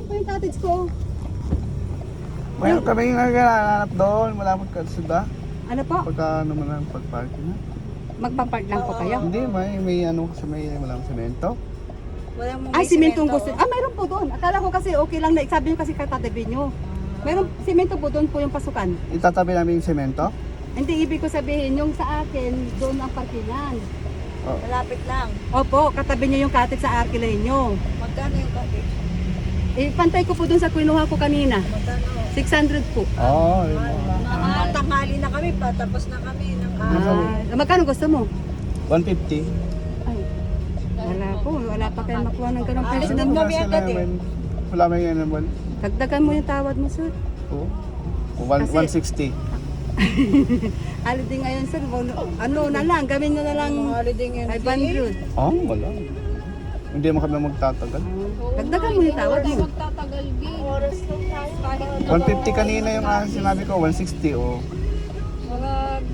Ayun po yung cottage ko. Mayroon kami naghahanap doon. Malapit ka sa Ano po? pagka ano mo lang pag-parking na. Magpapark lang po kayo? Hindi, may ano kasi may walang semento. Ay, simentong gusto. Ah, mayroon po doon. Akala ko kasi okay lang na. Sabi nyo kasi katatabi nyo. Mayroon simento po doon po yung pasukan. Itatabi namin yung semento. Hindi, ibig ko sabihin, yung sa akin, doon ang parkingan. Oh. Malapit lang. Opo, katabi nyo yung cottage sa Arkelay nyo. Magkano yung cottage? Pantay ko po doon sa kinuha ko kanina. Magkano? 600 po. Oo, yun. Tanghali na kami pa, tapos na kami ng Magkano gusto mo? 150. Ay, wala po. Wala pa kayo makuha ng ganong Ah, personal. hindi kami agad eh. Wala may yan naman. Dagdagan mo yung tawad mo, sir. Oo. Kasi- 160. Holiday ngayon, sir. Ano na lang, gawin nyo na lang holiday ngayon. 500. Oh, wala. Hindi mo kami magtatagal. Dagdagan mo yung tawad mo. Magtatagal din. Oras lang tayo. Kahit 150 kanina yung sinabi ko, 160 o. mga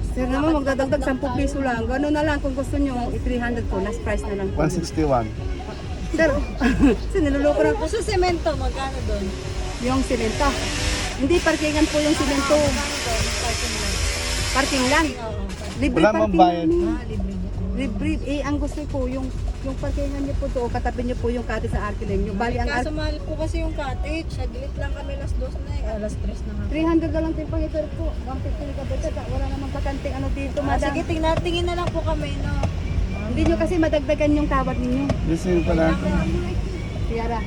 Sir naman, magdadagdag 10 piso lang. Gano'n na lang kung gusto nyo, 300 po. Last price na lang po. 161. Sir, sir, niluloko na Sa semento, magkano doon? yung simento. Hindi, parkingan po yung simento. Parking lang. Libre Wala mang parking bayad. namin. Libre. Ang gusto ko, yung parkingan niyo po doon, katabi niyo po yung cottage sa Arkelay niyo. Bali, ang Kaso mahal po kasi yung cottage. Saglit lang kami alas 2 na eh. Alas 3 na nga. 300 na lang din pang ito po. 150 na kabita. Wala namang bakanting ano dito, madam. Sige, tingin na lang po kami, no? Hindi nyo kasi madagdagan yung tawad ninyo. Listening pala. Tiara.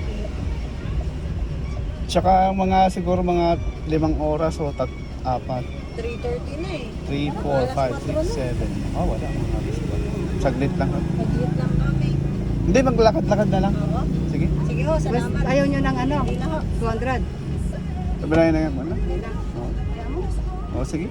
Tsaka siguro mga 5 oras o 4. 3:30 na eh. 3, 4, 5, 6, 7. Oh, wala. Saglit lang. Saglit lang kami. Hindi, maglakad-lakad na lang. Oo. Sige. Sige ho, Bas, salamat. ayaw nyo ng ano, Hindi na ho. 200. Sabi na yan. Ano? Hindi na. Oh. Ayaw mo? Oh, sige.